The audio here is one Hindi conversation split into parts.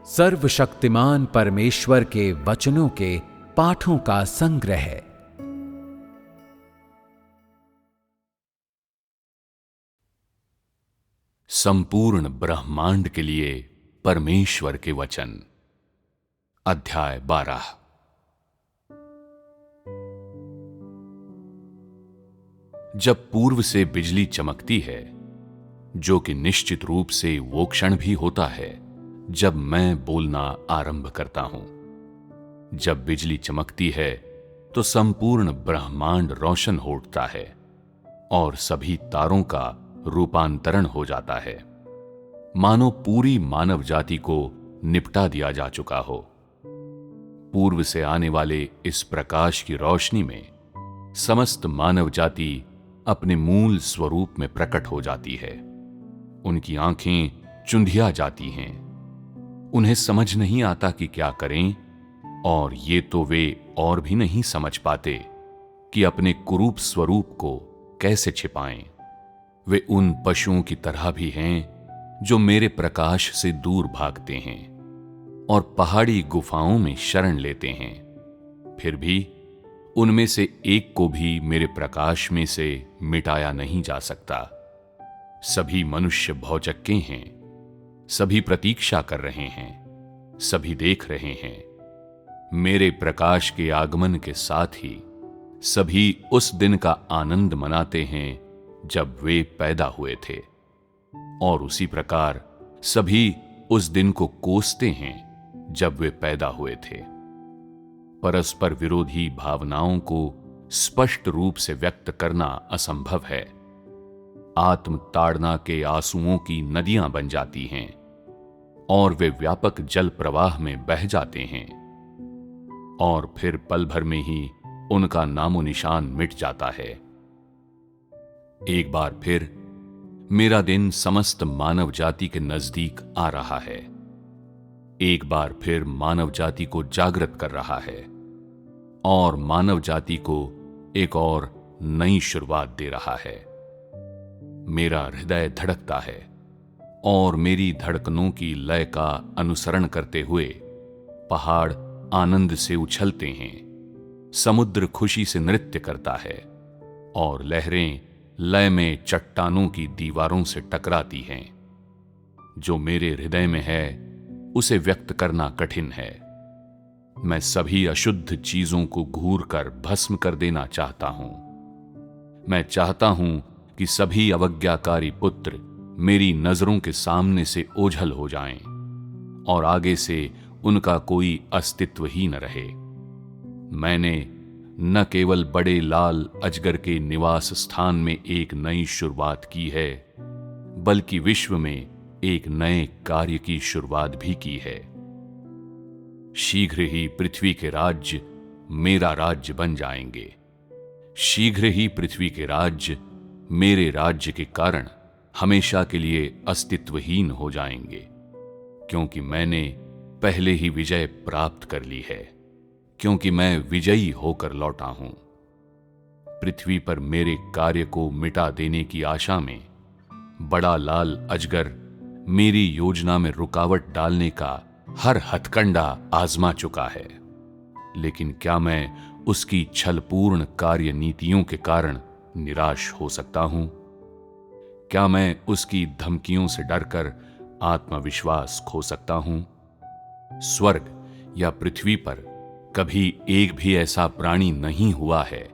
सर्वशक्तिमान परमेश्वर के वचनों के पाठों का संग्रह। संपूर्ण ब्रह्मांड के लिए परमेश्वर के वचन। अध्याय 12। जब पूर्व से बिजली चमकती है, जो कि निश्चित रूप से वो क्षण भी होता है जब मैं बोलना आरंभ करता हूं। जब बिजली चमकती है तो संपूर्ण ब्रह्मांड रोशन हो उठता है और सभी तारों का रूपांतरण हो जाता है, मानो पूरी मानव जाति को निपटा दिया जा चुका हो। पूर्व से आने वाले इस प्रकाश की रोशनी में समस्त मानव जाति अपने मूल स्वरूप में प्रकट हो जाती है। उनकी आंखें चुंधिया जाती हैं। उन्हें समझ नहीं आता कि क्या करें, और ये तो वे और भी नहीं समझ पाते कि अपने कुरूप स्वरूप को कैसे छिपाएं। वे उन पशुओं की तरह भी हैं जो मेरे प्रकाश से दूर भागते हैं और पहाड़ी गुफाओं में शरण लेते हैं। फिर भी उनमें से एक को भी मेरे प्रकाश में से मिटाया नहीं जा सकता। सभी मनुष्य भौचक्के हैं, सभी प्रतीक्षा कर रहे हैं, सभी देख रहे हैं। मेरे प्रकाश के आगमन के साथ ही सभी उस दिन का आनंद मनाते हैं जब वे पैदा हुए थे, और उसी प्रकार सभी उस दिन को कोसते हैं जब वे पैदा हुए थे। परस्पर विरोधी भावनाओं को स्पष्ट रूप से व्यक्त करना असंभव है। आत्म ताड़ना के आंसुओं की नदियां बन जाती हैं और वे व्यापक जल प्रवाह में बह जाते हैं, और फिर पल भर में ही उनका नामो निशान मिट जाता है। एक बार फिर मेरा दिन समस्त मानव जाति के नजदीक आ रहा है। एक बार फिर मानव जाति को जागृत कर रहा है और मानव जाति को एक और नई शुरुआत दे रहा है। मेरा हृदय धड़कता है और मेरी धड़कनों की लय का अनुसरण करते हुए पहाड़ आनंद से उछलते हैं, समुद्र खुशी से नृत्य करता है और लहरें लय में चट्टानों की दीवारों से टकराती हैं। जो मेरे हृदय में है उसे व्यक्त करना कठिन है। मैं सभी अशुद्ध चीजों को घूर कर भस्म कर देना चाहता हूं। मैं चाहता हूं कि सभी अवज्ञाकारी पुत्र मेरी नजरों के सामने से ओझल हो जाएं और आगे से उनका कोई अस्तित्व ही न रहे। मैंने न केवल बड़े लाल अजगर के निवास स्थान में एक नई शुरुआत की है, बल्कि विश्व में एक नए कार्य की शुरुआत भी की है। शीघ्र ही पृथ्वी के राज्य मेरा राज्य बन जाएंगे। शीघ्र ही पृथ्वी के राज्य मेरे राज्य के कारण हमेशा के लिए अस्तित्वहीन हो जाएंगे, क्योंकि मैंने पहले ही विजय प्राप्त कर ली है, क्योंकि मैं विजयी होकर लौटा हूं। पृथ्वी पर मेरे कार्य को मिटा देने की आशा में बड़ा लाल अजगर मेरी योजना में रुकावट डालने का हर हथकंडा आजमा चुका है, लेकिन क्या मैं उसकी छलपूर्ण कार्य नीतियों के कारण निराश हो सकता हूं? क्या मैं उसकी धमकियों से डरकर आत्मविश्वास खो सकता हूं? स्वर्ग या पृथ्वी पर कभी एक भी ऐसा प्राणी नहीं हुआ है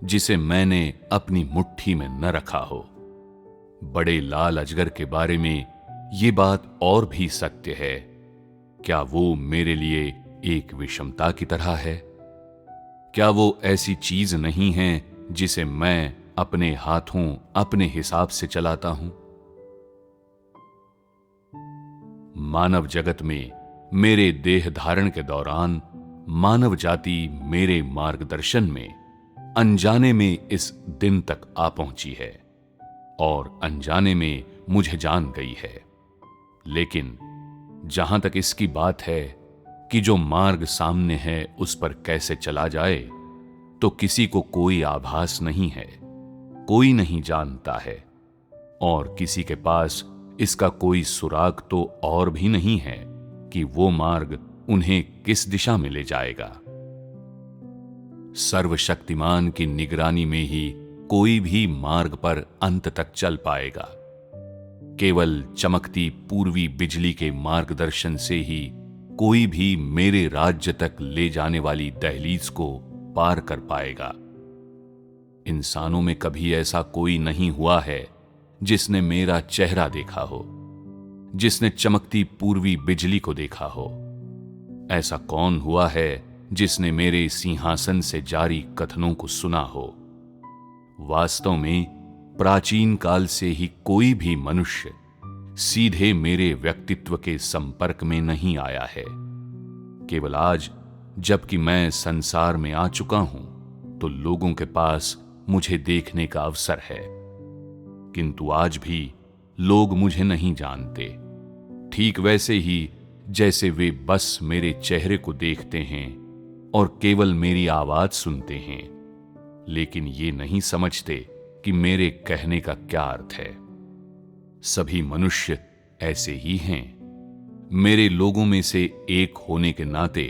जिसे मैंने अपनी मुट्ठी में न रखा हो। बड़े लाल अजगर के बारे में ये बात और भी सत्य है। क्या वो मेरे लिए एक विषमता की तरह है? क्या वो ऐसी चीज नहीं है जिसे मैं अपने हाथों अपने हिसाब से चलाता हूं? मानव जगत में मेरे देह धारण के दौरान मानव जाति मेरे मार्गदर्शन में अनजाने में इस दिन तक आ पहुंची है और अनजाने में मुझे जान गई है। लेकिन जहां तक इसकी बात है कि जो मार्ग सामने है उस पर कैसे चला जाए, तो किसी को कोई आभास नहीं है, कोई नहीं जानता है, और किसी के पास इसका कोई सुराग तो और भी नहीं है कि वो मार्ग उन्हें किस दिशा में ले जाएगा। सर्वशक्तिमान की निगरानी में ही कोई भी मार्ग पर अंत तक चल पाएगा। केवल चमकती पूर्वी बिजली के मार्गदर्शन से ही कोई भी मेरे राज्य तक ले जाने वाली दहलीज को पार कर पाएगा। इंसानों में कभी ऐसा कोई नहीं हुआ है जिसने मेरा चेहरा देखा हो, जिसने चमकती पूर्वी बिजली को देखा हो। ऐसा कौन हुआ है जिसने मेरे सिंहासन से जारी कथनों को सुना हो। वास्तव में प्राचीन काल से ही कोई भी मनुष्य सीधे मेरे व्यक्तित्व के संपर्क में नहीं आया है। केवल आज जबकि मैं संसार में आ चुका हूं तो लोगों के पास मुझे देखने का अवसर है, किंतु आज भी लोग मुझे नहीं जानते। ठीक वैसे ही जैसे वे बस मेरे चेहरे को देखते हैं और केवल मेरी आवाज सुनते हैं, लेकिन ये नहीं समझते कि मेरे कहने का क्या अर्थ है। सभी मनुष्य ऐसे ही हैं। मेरे लोगों में से एक होने के नाते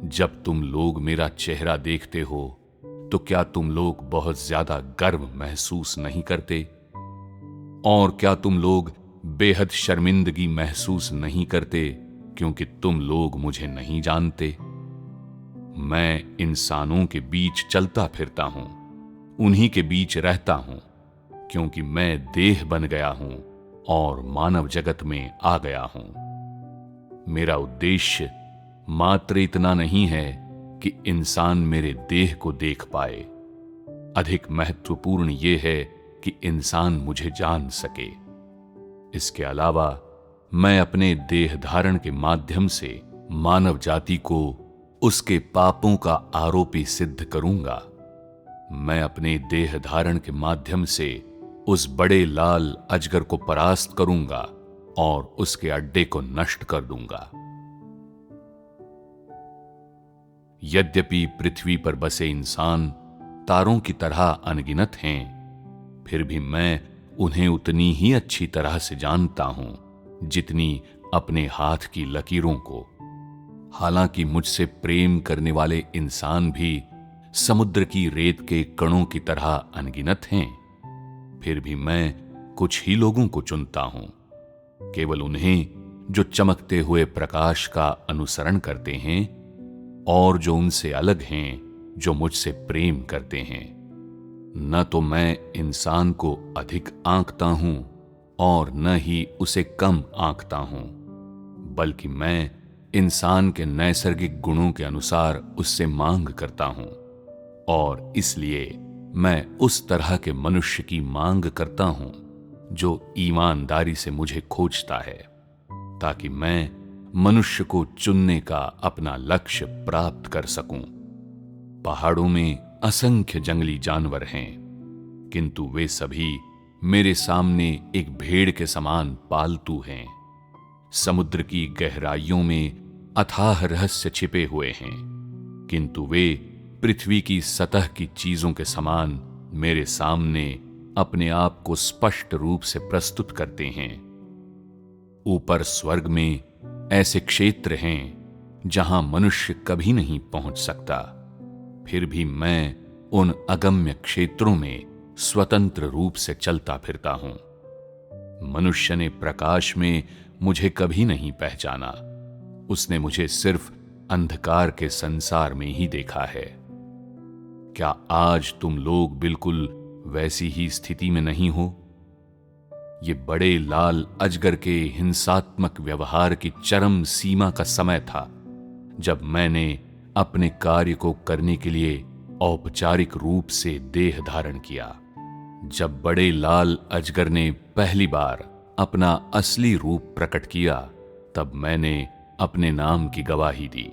जब तुम लोग मेरा चेहरा देखते हो तो क्या तुम लोग बहुत ज्यादा गर्व महसूस नहीं करते? और क्या तुम लोग बेहद शर्मिंदगी महसूस नहीं करते क्योंकि तुम लोग मुझे नहीं जानते? मैं इंसानों के बीच चलता फिरता हूं, उन्हीं के बीच रहता हूं, क्योंकि मैं देह बन गया हूं और मानव जगत में आ गया हूं। मेरा उद्देश्य मात्र इतना नहीं है कि इंसान मेरे देह को देख पाए। अधिक महत्वपूर्ण यह है कि इंसान मुझे जान सके। इसके अलावा मैं अपने देह धारण के माध्यम से मानव जाति को उसके पापों का आरोपी सिद्ध करूंगा। मैं अपने देह धारण के माध्यम से उस बड़े लाल अजगर को परास्त करूंगा और उसके अड्डे को नष्ट कर दूंगा। यद्यपि पृथ्वी पर बसे इंसान तारों की तरह अनगिनत हैं, फिर भी मैं उन्हें उतनी ही अच्छी तरह से जानता हूं जितनी अपने हाथ की लकीरों को। हालांकि मुझसे प्रेम करने वाले इंसान भी समुद्र की रेत के कणों की तरह अनगिनत हैं, फिर भी मैं कुछ ही लोगों को चुनता हूं, केवल उन्हें जो चमकते हुए प्रकाश का अनुसरण करते हैं और जो उनसे अलग हैं, जो मुझसे प्रेम करते हैं। न तो मैं इंसान को अधिक आंकता हूं और न ही उसे कम आंकता हूं, बल्कि मैं इंसान के नैसर्गिक गुणों के अनुसार उससे मांग करता हूं और इसलिए मैं उस तरह के मनुष्य की मांग करता हूं जो ईमानदारी से मुझे खोजता है, ताकि मैं मनुष्य को चुनने का अपना लक्ष्य प्राप्त कर सकूं। पहाड़ों में असंख्य जंगली जानवर हैं, किंतु वे सभी मेरे सामने एक भेड़ के समान पालतू हैं। समुद्र की गहराइयों में अथाह रहस्य छिपे हुए हैं, किंतु वे पृथ्वी की सतह की चीजों के समान मेरे सामने अपने आप को स्पष्ट रूप से प्रस्तुत करते हैं। ऊपर स्वर्ग में ऐसे क्षेत्र हैं जहां मनुष्य कभी नहीं पहुंच सकता, फिर भी मैं उन अगम्य क्षेत्रों में स्वतंत्र रूप से चलता फिरता हूं। मनुष्य ने प्रकाश में मुझे कभी नहीं पहचाना, उसने मुझे सिर्फ अंधकार के संसार में ही देखा है। क्या आज तुम लोग बिल्कुल वैसी ही स्थिति में नहीं हो? ये बड़े लाल अजगर के हिंसात्मक व्यवहार की चरम सीमा का समय था जब मैंने अपने कार्य को करने के लिए औपचारिक रूप से देह धारण किया। जब बड़े लाल अजगर ने पहली बार अपना असली रूप प्रकट किया, तब मैंने अपने नाम की गवाही दी।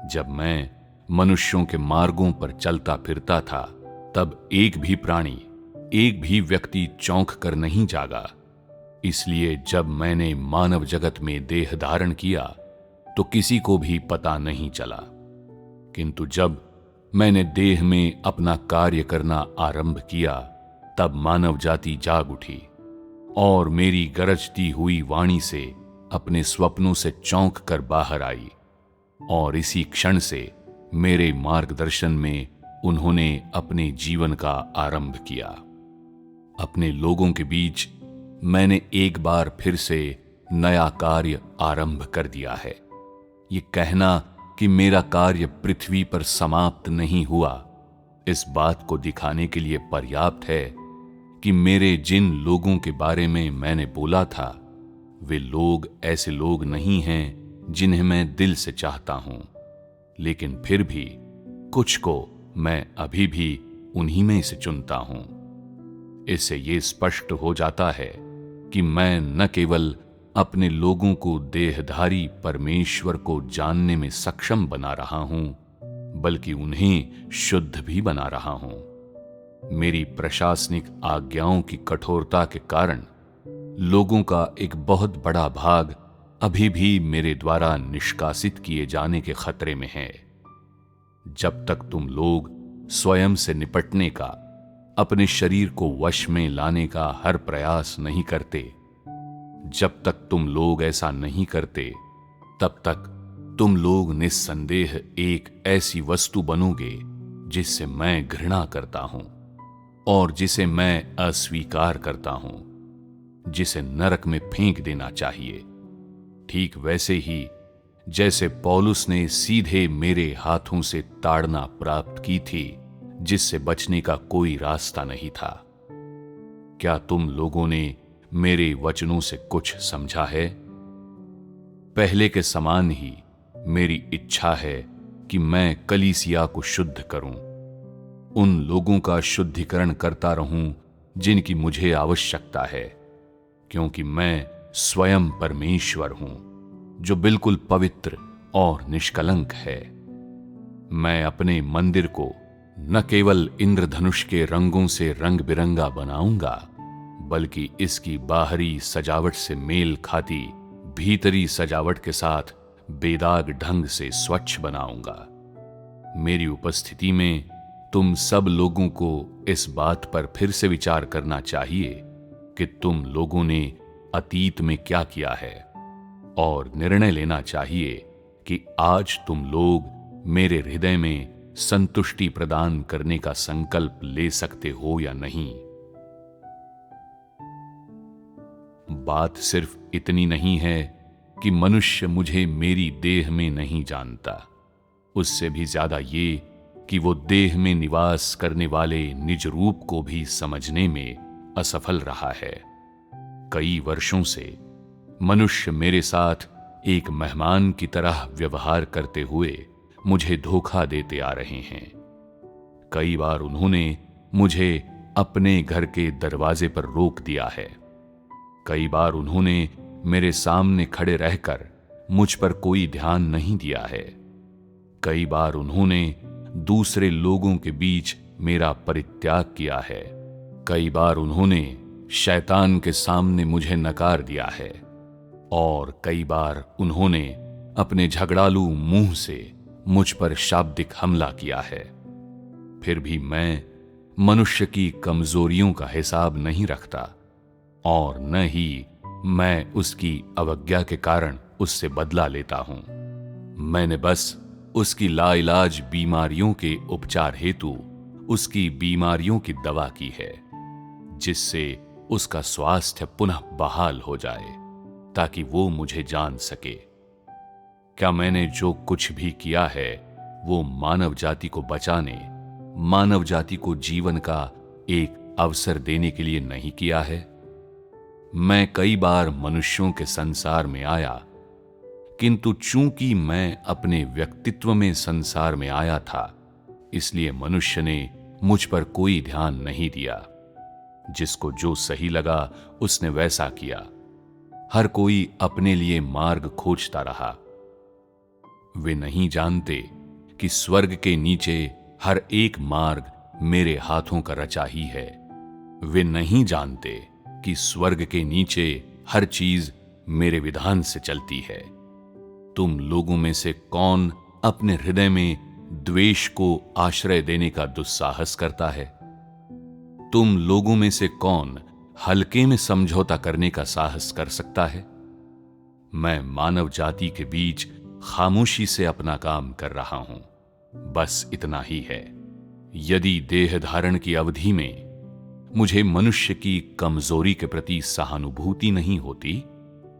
जब मैं मनुष्यों के मार्गों पर चलता फिरता था, तब एक भी प्राणी, एक भी व्यक्ति चौंक कर नहीं जागा। इसलिए जब मैंने मानव जगत में देह धारण किया तो किसी को भी पता नहीं चला, किंतु जब मैंने देह में अपना कार्य करना आरंभ किया, तब मानव जाति जाग उठी और मेरी गरजती हुई वाणी से अपने स्वप्नों से चौंक कर बाहर आई और इसी क्षण से मेरे मार्गदर्शन में उन्होंने अपने जीवन का आरंभ किया। अपने लोगों के बीच मैंने एक बार फिर से नया कार्य आरंभ कर दिया है। ये कहना कि मेरा कार्य पृथ्वी पर समाप्त नहीं हुआ, इस बात को दिखाने के लिए पर्याप्त है कि मेरे जिन लोगों के बारे में मैंने बोला था, वे लोग ऐसे लोग नहीं हैं जिन्हें मैं दिल से चाहता हूं, लेकिन फिर भी कुछ को मैं अभी भी उन्हीं में से चुनता हूं। इससे ये स्पष्ट हो जाता है कि मैं न केवल अपने लोगों को देहधारी परमेश्वर को जानने में सक्षम बना रहा हूं, बल्कि उन्हें शुद्ध भी बना रहा हूं। मेरी प्रशासनिक आज्ञाओं की कठोरता के कारण लोगों का एक बहुत बड़ा भाग अभी भी मेरे द्वारा निष्कासित किए जाने के खतरे में है। जब तक तुम लोग स्वयं से निपटने का, अपने शरीर को वश में लाने का हर प्रयास नहीं करते, जब तक तुम लोग ऐसा नहीं करते, तब तक तुम लोग निस्संदेह एक ऐसी वस्तु बनोगे जिससे मैं घृणा करता हूं और जिसे मैं अस्वीकार करता हूं, जिसे नरक में फेंक देना चाहिए। ठीक वैसे ही जैसे पौलुस ने सीधे मेरे हाथों से ताड़ना प्राप्त की थी, जिससे बचने का कोई रास्ता नहीं था। क्या तुम लोगों ने मेरे वचनों से कुछ समझा है? पहले के समान ही मेरी इच्छा है कि मैं कलीसिया को शुद्ध करूं, उन लोगों का शुद्धिकरण करता रहूं जिनकी मुझे आवश्यकता है, क्योंकि मैं स्वयं परमेश्वर हूं जो बिल्कुल पवित्र और निष्कलंक है। मैं अपने मंदिर को न केवल इंद्रधनुष के रंगों से रंग बिरंगा बनाऊंगा, बल्कि इसकी बाहरी सजावट से मेल खाती भीतरी सजावट के साथ बेदाग ढंग से स्वच्छ बनाऊंगा। मेरी उपस्थिति में तुम सब लोगों को इस बात पर फिर से विचार करना चाहिए कि तुम लोगों ने अतीत में क्या किया है, और निर्णय लेना चाहिए कि आज तुम लोग मेरे हृदय में संतुष्टि प्रदान करने का संकल्प ले सकते हो या नहीं। बात सिर्फ इतनी नहीं है कि मनुष्य मुझे मेरी देह में नहीं जानता, उससे भी ज्यादा ये कि वो देह में निवास करने वाले निज रूप को भी समझने में असफल रहा है। कई वर्षों से मनुष्य मेरे साथ एक मेहमान की तरह व्यवहार करते हुए मुझे धोखा देते आ रहे हैं। कई बार उन्होंने मुझे अपने घर के दरवाजे पर रोक दिया है। कई बार उन्होंने मेरे सामने खड़े रहकर मुझ पर कोई ध्यान नहीं दिया है। कई बार उन्होंने दूसरे लोगों के बीच मेरा परित्याग किया है। कई बार उन्होंने शैतान के सामने मुझे नकार दिया है, और कई बार उन्होंने अपने झगड़ालू मुंह से मुझ पर शाब्दिक हमला किया है। फिर भी मैं मनुष्य की कमजोरियों का हिसाब नहीं रखता, और न ही मैं उसकी अवज्ञा के कारण उससे बदला लेता हूं। मैंने बस उसकी लाइलाज बीमारियों के उपचार हेतु उसकी बीमारियों की दवा की है, जिससे उसका स्वास्थ्य पुनः बहाल हो जाए, ताकि वो मुझे जान सके। क्या मैंने जो कुछ भी किया है वो मानव जाति को बचाने, मानव जाति को जीवन का एक अवसर देने के लिए नहीं किया है? मैं कई बार मनुष्यों के संसार में आया, किंतु चूंकि मैं अपने व्यक्तित्व में संसार में आया था, इसलिए मनुष्य ने मुझ पर कोई ध्यान नहीं दिया। जिसको जो सही लगा उसने वैसा किया। हर कोई अपने लिए मार्ग खोजता रहा। वे नहीं जानते कि स्वर्ग के नीचे हर एक मार्ग मेरे हाथों का रचा ही है। वे नहीं जानते कि स्वर्ग के नीचे हर चीज मेरे विधान से चलती है। तुम लोगों में से कौन अपने हृदय में द्वेष को आश्रय देने का दुस्साहस करता है? तुम लोगों में से कौन हल्के में समझौता करने का साहस कर सकता है? मैं मानव जाति के बीच खामोशी से अपना काम कर रहा हूं। बस इतना ही है। यदि देह धारण की अवधि में मुझे मनुष्य की कमजोरी के प्रति सहानुभूति नहीं होती,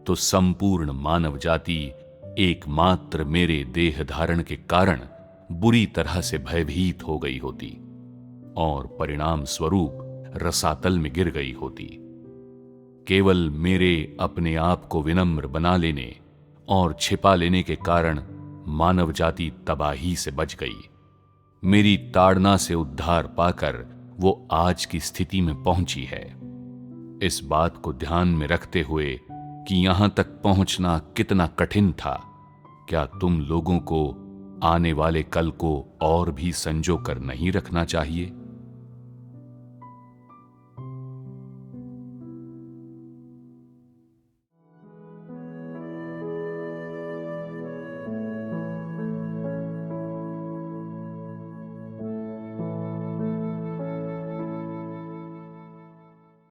तो संपूर्ण मानव जाति एकमात्र मेरे देह धारण के कारण बुरी तरह से भयभीत हो गई होती और परिणाम स्वरूप रसातल में गिर गई होती। केवल मेरे अपने आप को विनम्र बना लेने और छिपा लेने के कारण मानव जाति तबाही से बच गई। मेरी ताड़ना से उद्धार पाकर वो आज की स्थिति में पहुंची है। इस बात को ध्यान में रखते हुए कि यहां तक पहुंचना कितना कठिन था, क्या तुम लोगों को आने वाले कल को और भी संजो कर नहीं रखना चाहिए?